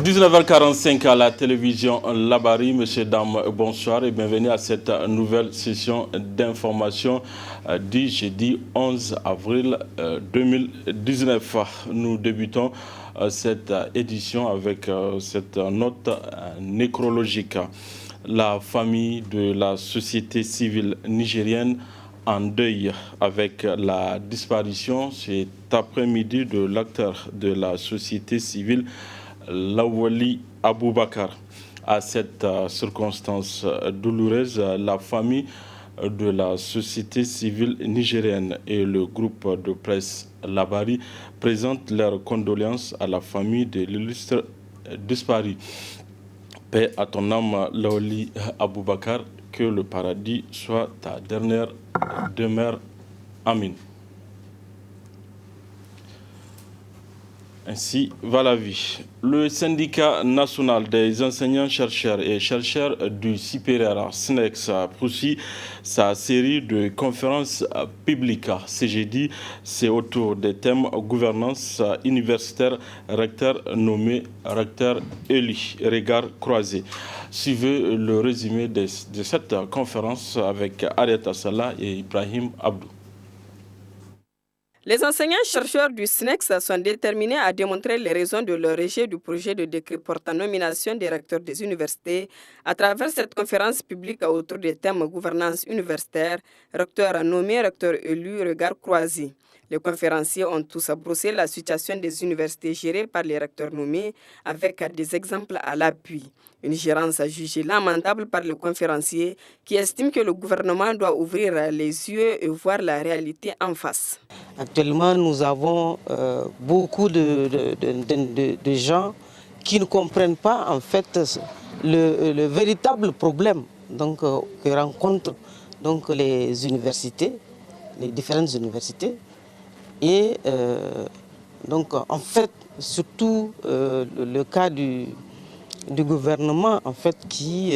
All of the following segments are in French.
19h45 à la télévision Labari. Messieurs, dames, bonsoir et bienvenue à cette nouvelle session d'information du jeudi 11 avril 2019. Nous débutons cette édition avec cette note nécrologique. La famille de la société civile nigérienne en deuil avec la disparition cet après-midi de l'acteur de la société civile Lawali Aboubakar. À cette circonstance douloureuse, la famille de la société civile nigérienne et le groupe de presse Labari présentent leurs condoléances à la famille de l'illustre disparu. Paix à ton âme, Lawali Aboubakar, que le paradis soit ta dernière demeure. Amin. Ainsi va la vie. Le syndicat national des enseignants chercheurs et chercheurs du supérieur SNEX poursuit sa série de conférences publiques. Ce jeudi, c'est autour des thèmes gouvernance universitaire, recteur nommé, recteur élu, regard croisé. Suivez le résumé de cette conférence avec Ariata Salah et Ibrahim Abdou. Les enseignants-chercheurs du SNEX sont déterminés à démontrer les raisons de leur rejet du projet de décret portant nomination des recteurs des universités à travers cette conférence publique autour des thèmes gouvernance universitaire, recteur nommé, recteur élu, regard croisé. Les conférenciers ont tous brossé la situation des universités gérées par les recteurs nommés avec des exemples à l'appui. Une gérance jugée lamentable par le conférencier qui estime que le gouvernement doit ouvrir les yeux et voir la réalité en face. Actuellement, nous avons beaucoup de gens qui ne comprennent pas en fait le véritable problème que rencontrent les universités, les différentes universités. Et en fait, surtout le cas du gouvernement en fait, qui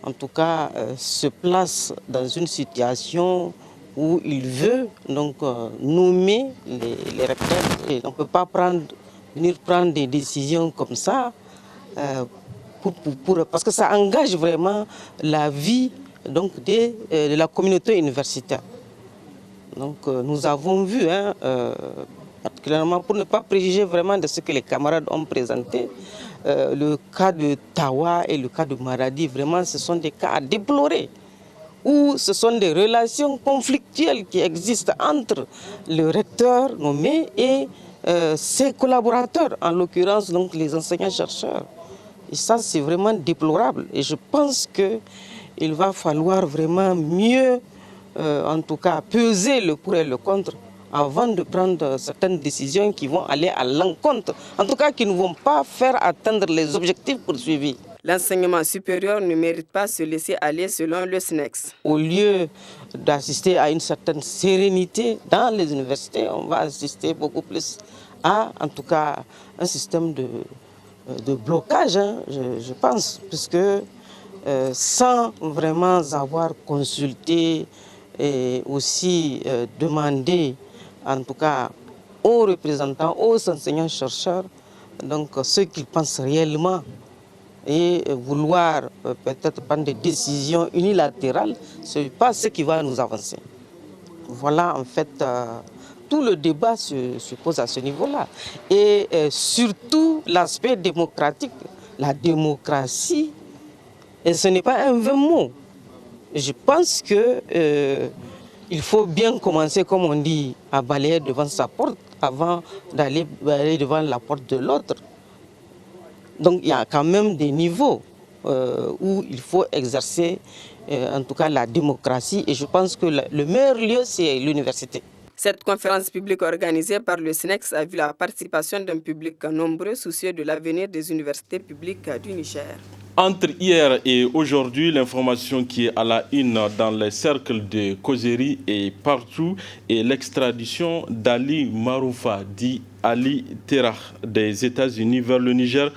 en tout cas se place dans une situation où il veut nommer les recteurs. Et on ne peut pas venir prendre des décisions comme ça parce que ça engage vraiment la vie de la communauté universitaire. Donc nous avons vu, particulièrement pour ne pas préjuger vraiment de ce que les camarades ont présenté, le cas de Tawa et le cas de Maradi, vraiment ce sont des cas à déplorer, où ce sont des relations conflictuelles qui existent entre le recteur nommé et ses collaborateurs, en l'occurrence donc les enseignants-chercheurs. Et ça c'est vraiment déplorable et je pense qu'il va falloir vraiment mieux en tout cas peser le pour et le contre avant de prendre certaines décisions qui vont aller à l'encontre, en tout cas qui ne vont pas faire atteindre les objectifs poursuivis. L'enseignement supérieur ne mérite pas se laisser aller selon le SNEX. Au lieu d'assister à une certaine sérénité dans les universités, on va assister beaucoup plus à, en tout cas, un système de blocage, je pense, puisque sans vraiment avoir consulté et aussi demandé, en tout cas, aux représentants, aux enseignants-chercheurs, donc ce qu'ils pensent réellement et vouloir peut-être prendre des décisions unilatérales, ce n'est pas ce qui va nous avancer. Voilà, en fait, tout le débat se pose à ce niveau-là. Et surtout l'aspect démocratique, la démocratie, et ce n'est pas un vain mot. Je pense qu'il faut bien commencer, comme on dit, à balayer devant sa porte avant d'aller devant la porte de l'autre. Donc il y a quand même des niveaux où il faut exercer en tout cas la démocratie et je pense que le meilleur lieu c'est l'université. Cette conférence publique organisée par le SNEX a vu la participation d'un public nombreux soucieux de l'avenir des universités publiques du Niger. Entre hier et aujourd'hui, l'information qui est à la une dans les cercles de causerie et partout est l'extradition d'Ali Maroufa, dit Ali Terah, des États-Unis vers le Niger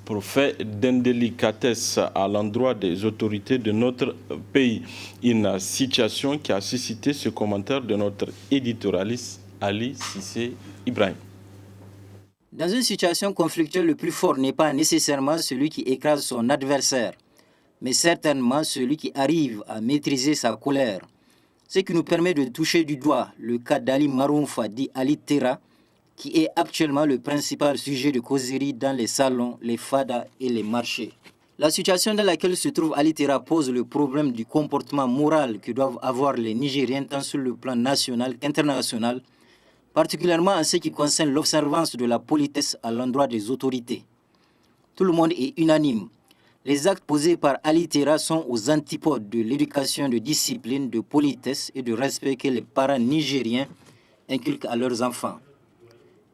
pour fait d'indélicatesse à l'endroit des autorités de notre pays. Une situation qui a suscité ce commentaire de notre éditorialiste Ali Sissé Ibrahim. Dans une situation conflictuelle, le plus fort n'est pas nécessairement celui qui écrase son adversaire, mais certainement celui qui arrive à maîtriser sa colère. Ce qui nous permet de toucher du doigt le cas d'Ali Marounfa, dit Ali Tera, qui est actuellement le principal sujet de causerie dans les salons, les fadas et les marchés. La situation dans laquelle se trouve Ali Tera pose le problème du comportement moral que doivent avoir les Nigériens tant sur le plan national qu'international, particulièrement en ce qui concerne l'observance de la politesse à l'endroit des autorités. Tout le monde est unanime. Les actes posés par Ali Tera sont aux antipodes de l'éducation de discipline, de politesse et de respect que les parents nigériens inculquent à leurs enfants.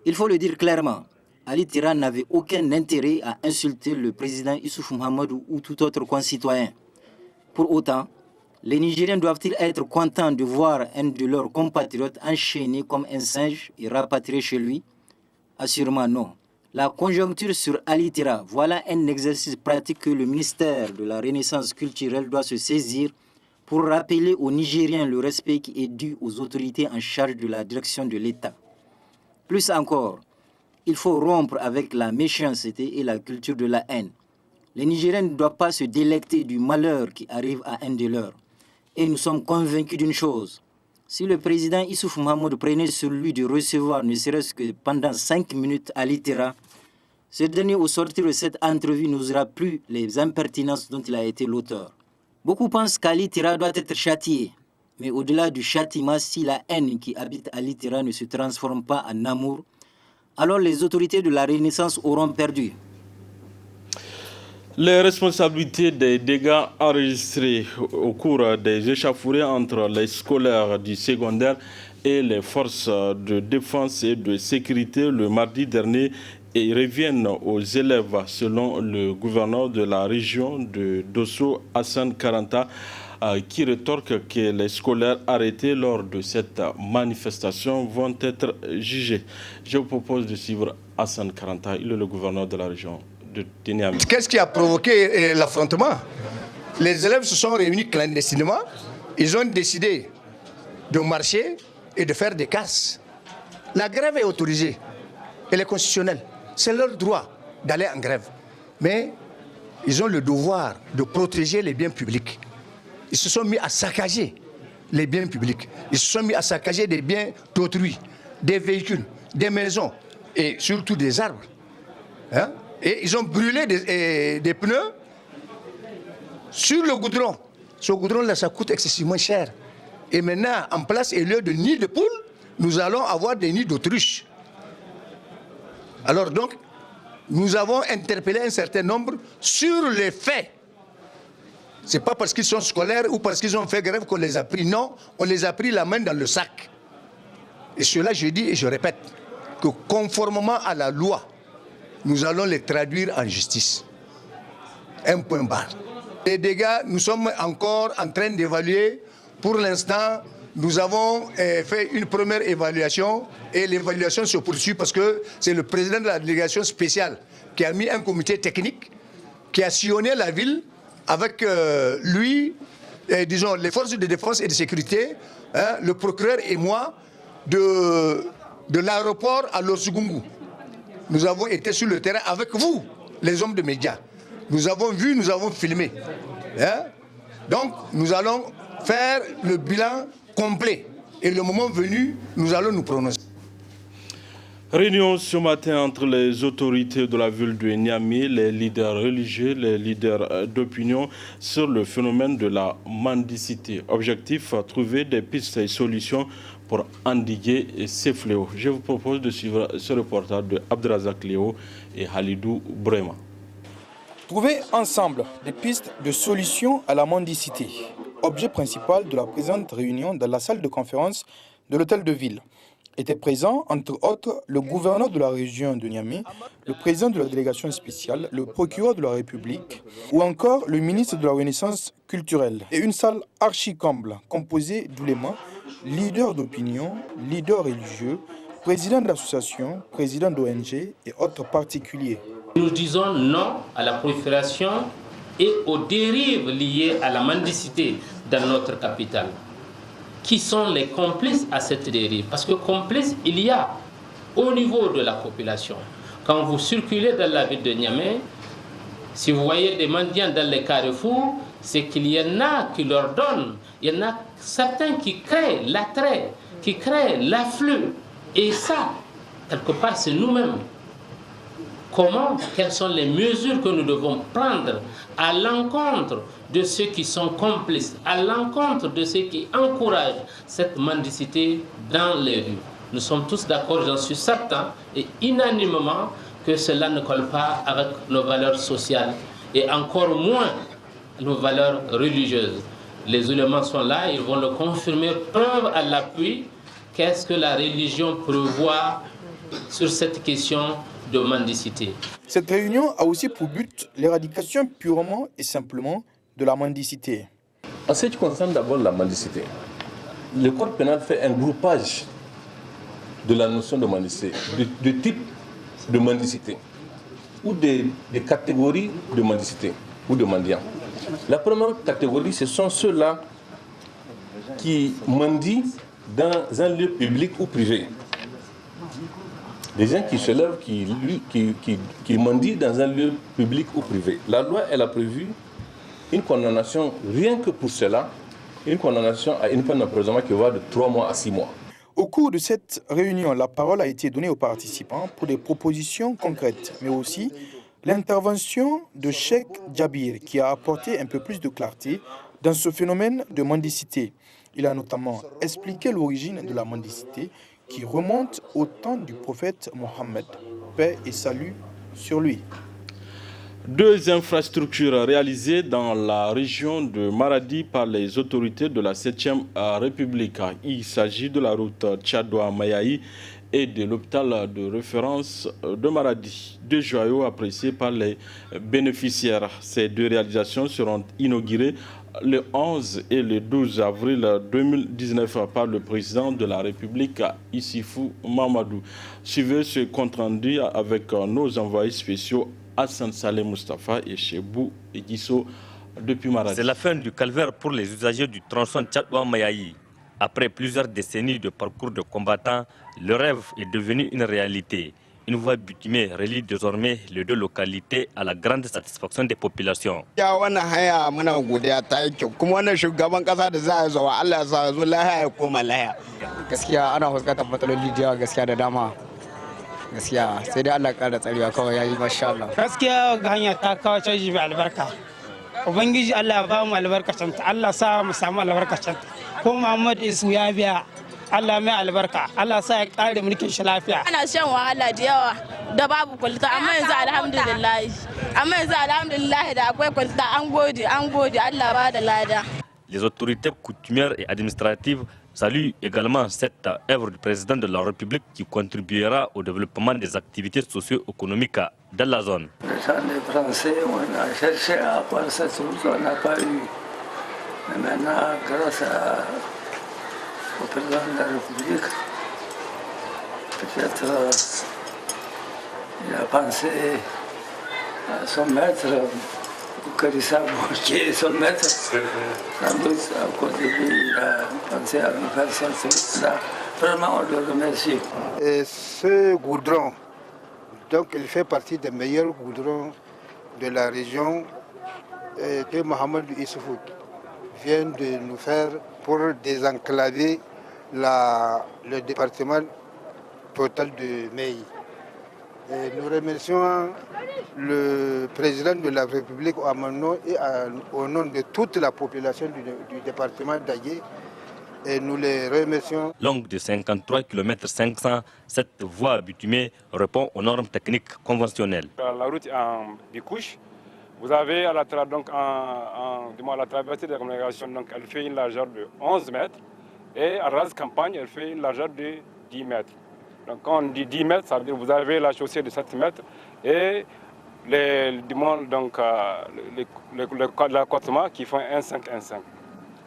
Il faut le dire clairement, Ali Tera n'avait aucun intérêt à insulter le président Issoufou Mahamadou ou tout autre concitoyen. Pour autant, les Nigériens doivent-ils être contents de voir un de leurs compatriotes enchaîné comme un singe et rapatrié chez lui? Assurément non. La conjoncture sur Ali Tera, voilà un exercice pratique que le ministère de la Renaissance culturelle doit se saisir pour rappeler aux Nigériens le respect qui est dû aux autorités en charge de la direction de l'État. Plus encore, il faut rompre avec la méchanceté et la culture de la haine. Les Nigériens ne doivent pas se délecter du malheur qui arrive à un de leurs. Et nous sommes convaincus d'une chose. Si le président Issoufou Mahamadou prenait sur lui de recevoir ne serait-ce que pendant 5 minutes Ali Tera, ce dernier au sortir de cette entrevue n'osera plus les impertinences dont il a été l'auteur. Beaucoup pensent qu'Ali Tera doit être châtié. Mais au-delà du châtiment, si la haine qui habite Ali Tera ne se transforme pas en amour, alors les autorités de la Renaissance auront perdu. Les responsabilités des dégâts enregistrés au cours des échauffourées entre les scolaires du secondaire et les forces de défense et de sécurité le mardi dernier et reviennent aux élèves, selon le gouverneur de la région de Dosso, Hassan Karanta, qui rétorque que les scolaires arrêtés lors de cette manifestation vont être jugés. Je vous propose de suivre Hassan Karanta, il est le gouverneur de la région de Niamey. Qu'est-ce qui a provoqué l'affrontement? Les élèves se sont réunis clandestinement, ils ont décidé de marcher et de faire des casses. La grève est autorisée, elle est constitutionnelle, c'est leur droit d'aller en grève. Mais ils ont le devoir de protéger les biens publics. Ils se sont mis à saccager les biens publics. Ils se sont mis à saccager des biens d'autrui, des véhicules, des maisons et surtout des arbres. Hein? Et ils ont brûlé des pneus sur le goudron. Ce goudron-là, ça coûte excessivement cher. Et maintenant, en place et lieu de nids de poules, nous allons avoir des nids d'autruche. Alors donc, nous avons interpellé un certain nombre sur les faits. Ce n'est pas parce qu'ils sont scolaires ou parce qu'ils ont fait grève qu'on les a pris. Non, on les a pris la main dans le sac. Et cela, je dis et je répète, que conformément à la loi, nous allons les traduire en justice. Un point barre. Les dégâts, nous sommes encore en train d'évaluer. Pour l'instant, nous avons fait une première évaluation et l'évaluation se poursuit parce que c'est le président de la délégation spéciale qui a mis un comité technique qui a sillonné la ville avec lui, disons, les forces de défense et de sécurité, hein, le procureur et moi, de l'aéroport à Lorsugungu. Nous avons été sur le terrain avec vous, les hommes de médias. Nous avons vu, nous avons filmé. Hein? Donc, nous allons faire le bilan complet. Et le moment venu, nous allons nous prononcer. Réunion ce matin entre les autorités de la ville de Niamey, les leaders religieux, les leaders d'opinion sur le phénomène de la mendicité. Objectif, trouver des pistes et solutions pour endiguer ces fléaux. Je vous propose de suivre ce reportage de Abdrazak Léo et Halidou Brema. Trouver ensemble des pistes de solutions à la mendicité. Objet principal de la présente réunion dans la salle de conférence de l'hôtel de ville. Étaient présents, entre autres, le gouverneur de la région de Niamey, le président de la délégation spéciale, le procureur de la République, ou encore le ministre de la Renaissance culturelle. Et une salle archi-comble, composée d'oulémas, leaders d'opinion, leaders religieux, présidents d'associations, présidents d'ONG et autres particuliers. Nous disons non à la prolifération et aux dérives liées à la mendicité dans notre capitale. Qui sont les complices à cette dérive? Parce que complices, il y a au niveau de la population, Quand vous circulez dans la ville de Niamey, si vous voyez des mendiants dans les carrefours, c'est qu'il y en a qui leur donnent. Il y en a certains qui créent l'attrait, qui créent l'afflux. Et ça, quelque part, c'est nous-mêmes. Quelles sont les mesures que nous devons prendre à l'encontre de ceux qui sont complices, à l'encontre de ceux qui encouragent cette mendicité dans les rues. Nous sommes tous d'accord, j'en suis certain, et unanimement, que cela ne colle pas avec nos valeurs sociales et encore moins nos valeurs religieuses. Les éléments sont là, ils vont le confirmer, preuve à l'appui. Qu'est-ce que la religion prévoit sur cette question de mendicité? Cette réunion a aussi pour but l'éradication purement et simplement de la mendicité. En ce qui concerne d'abord la mendicité, le code pénal fait un groupage de la notion de mendicité, de type de mendicité ou des catégories de mendicité ou de mendiants. La première catégorie, ce sont ceux-là qui mendient dans un lieu public ou privé. Des gens qui se lèvent, qui mendient dans un lieu public ou privé. La loi, elle a prévu une condamnation, rien que pour cela, une condamnation à une peine d'emprisonnement qui va de 3 mois à 6 mois. Au cours de cette réunion, la parole a été donnée aux participants pour des propositions concrètes, mais aussi l'intervention de Cheikh Djabir, qui a apporté un peu plus de clarté dans ce phénomène de mendicité. Il a notamment expliqué l'origine de la mendicité qui remonte au temps du prophète Mohammed. Paix et salut sur lui. 2 infrastructures réalisées dans la région de Maradi par les autorités de la 7e République. Il s'agit de la route Tchadoua-Mayaï et de l'hôpital de référence de Maradi. 2 joyaux appréciés par les bénéficiaires. Ces 2 réalisations seront inaugurées le 11 et le 12 avril 2019 par le président de la République, Issifou Mamadou. Suivez ce compte rendu avec nos envoyés spéciaux Hassan Saleh Mustafa et Chebou Egisso depuis Maradi. C'est la fin du calvaire pour les usagers du tronçon Tchadoua-Mayaï. Après plusieurs décennies de parcours de combattants, le rêve est devenu une réalité. Une voie bitumée relie désormais les 2 localités à la grande satisfaction des populations. gaskiya sai dai Allah ƙara tsarewa kawai yayi masha Allah gaskiya ga hanya ta kawo canji mai albarka ubangiji Allah ya ba mu albarkacin ta Allah sa mu samu albarkacin ta ko Muhammad Isu ya biya Allah mai albarka Allah sa ya ƙare mulkin shi lafiya ana shan wahala da yawa da babu kwalita amma yanzu alhamdulillah da akwai kwalita an gode Allah ba da lada. Les autorités coutumières et administratives saluent également cette œuvre du président de la République qui contribuera au développement des activités socio-économiques dans la zone. Les Français, on a cherché à avoir cette route, on n'a pas eu. Mais maintenant, grâce au président de la République, peut-être il a pensé à son maître, Karissa qui est son maître, sans doute à cause de lui, il a pensé à nous faire cette route-là. Vraiment, on le remercie. Et ce goudron, donc il fait partie des meilleurs goudrons de la région que Mohamed Issoufou vient de nous faire pour désenclaver le département total de Meï. Et nous remercions le président de la République à mon nom et au nom de toute la population du département d'Agué. Et nous les remercions. Longue de 53 km 500, cette voie bitumée répond aux normes techniques conventionnelles. La route en bicouche, vous avez à la traversée de la communication, donc elle fait une largeur de 11 mètres et à rase campagne, elle fait une largeur de 10 mètres. Donc quand on dit 10 mètres, ça veut dire que vous avez la chaussée de 7 mètres et l'accotement qui font 1,5.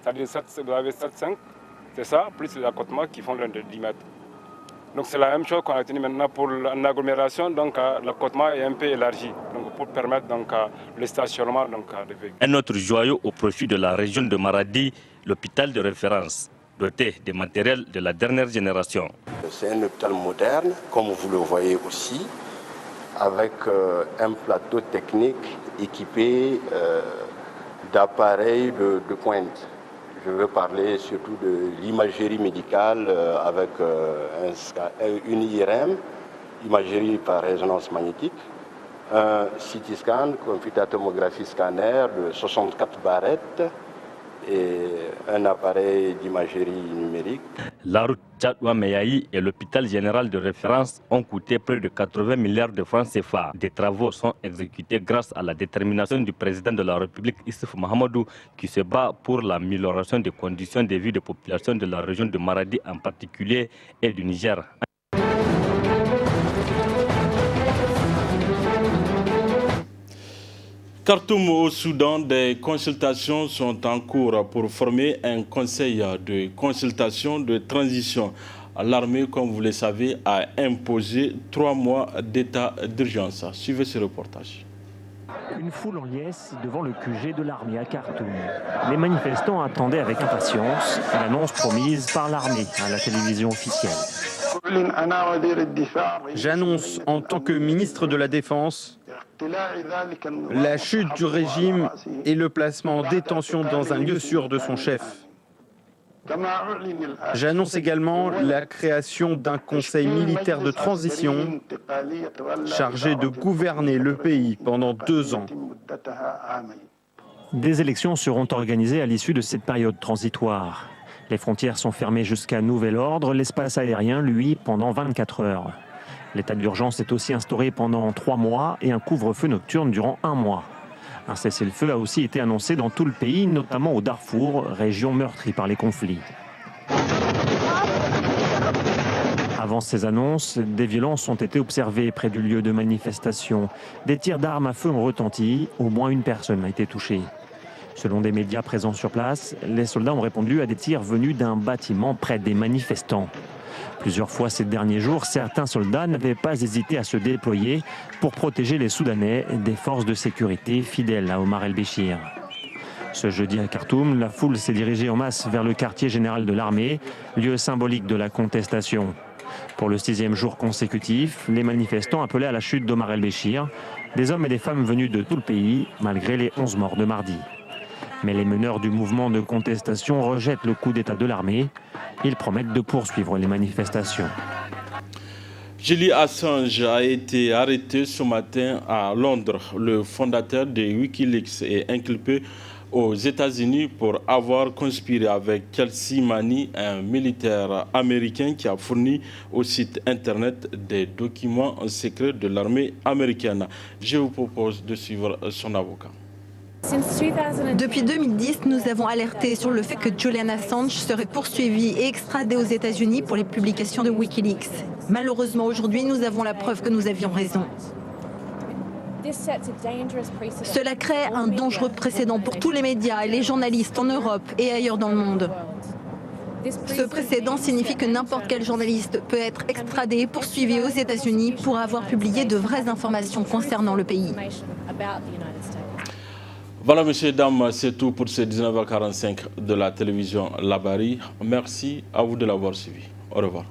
C'est-à-dire vous avez 7,5, c'est ça, plus les accotements qui font de 10 mètres. Donc c'est la même chose qu'on a tenu maintenant pour l'agglomération, donc l'accotement est un peu élargi, donc pour permettre donc, le stationnement donc, des véhicules. Un autre joyau au profit de la région de Maradi, l'hôpital de référence, doté de matériel de la dernière génération. C'est un hôpital moderne, comme vous le voyez aussi, avec un plateau technique équipé d'appareils de pointe. Je veux parler surtout de l'imagerie médicale avec une IRM, imagerie par résonance magnétique, un CT scan, computer-tomographie scanner de 64 barrettes et un appareil d'imagerie numérique. La route Tchadouameyaï et l'hôpital général de référence ont coûté près de 80 milliards de francs CFA. Des travaux sont exécutés grâce à la détermination du président de la République, Issoufou Mahamadou, qui se bat pour l'amélioration des conditions de vie des populations de la région de Maradi en particulier et du Niger. Khartoum au Soudan, des consultations sont en cours pour former un conseil de consultation de transition. L'armée, comme vous le savez, a imposé 3 mois d'état d'urgence. Suivez ce reportage. Une foule en liesse devant le QG de l'armée à Khartoum. Les manifestants attendaient avec impatience l'annonce promise par l'armée à la télévision officielle. J'annonce en tant que ministre de la Défense la chute du régime et le placement en détention dans un lieu sûr de son chef. J'annonce également la création d'un conseil militaire de transition chargé de gouverner le pays pendant 2 ans. Des élections seront organisées à l'issue de cette période transitoire. Les frontières sont fermées jusqu'à nouvel ordre, l'espace aérien, lui, pendant 24 heures. L'état d'urgence est aussi instauré pendant 3 mois et un couvre-feu nocturne durant 1 mois. Un cessez-le-feu a aussi été annoncé dans tout le pays, notamment au Darfour, région meurtrie par les conflits. Avant ces annonces, des violences ont été observées près du lieu de manifestation. Des tirs d'armes à feu ont retenti, au moins une personne a été touchée. Selon des médias présents sur place, les soldats ont répondu à des tirs venus d'un bâtiment près des manifestants. Plusieurs fois ces derniers jours, certains soldats n'avaient pas hésité à se déployer pour protéger les Soudanais des forces de sécurité fidèles à Omar el-Béchir. Ce jeudi à Khartoum, la foule s'est dirigée en masse vers le quartier général de l'armée, lieu symbolique de la contestation. Pour le 6e jour consécutif, les manifestants appelaient à la chute d'Omar el-Béchir, des hommes et des femmes venus de tout le pays, malgré les 11 morts de mardi. Mais les meneurs du mouvement de contestation rejettent le coup d'État de l'armée. Ils promettent de poursuivre les manifestations. Julian Assange a été arrêté ce matin à Londres. Le fondateur de Wikileaks est inculpé aux États-Unis pour avoir conspiré avec Kelsey Manning, un militaire américain qui a fourni au site internet des documents secrets de l'armée américaine. Je vous propose de suivre son avocat. Depuis 2010, nous avons alerté sur le fait que Julian Assange serait poursuivi et extradé aux États-Unis pour les publications de Wikileaks. Malheureusement, aujourd'hui, nous avons la preuve que nous avions raison. Cela crée un dangereux précédent pour tous les médias et les journalistes en Europe et ailleurs dans le monde. Ce précédent signifie que n'importe quel journaliste peut être extradé et poursuivi aux États-Unis pour avoir publié de vraies informations concernant le pays. Voilà, messieurs et dames, c'est tout pour ce 19h45 de la télévision Labari. Merci à vous de l'avoir suivi. Au revoir.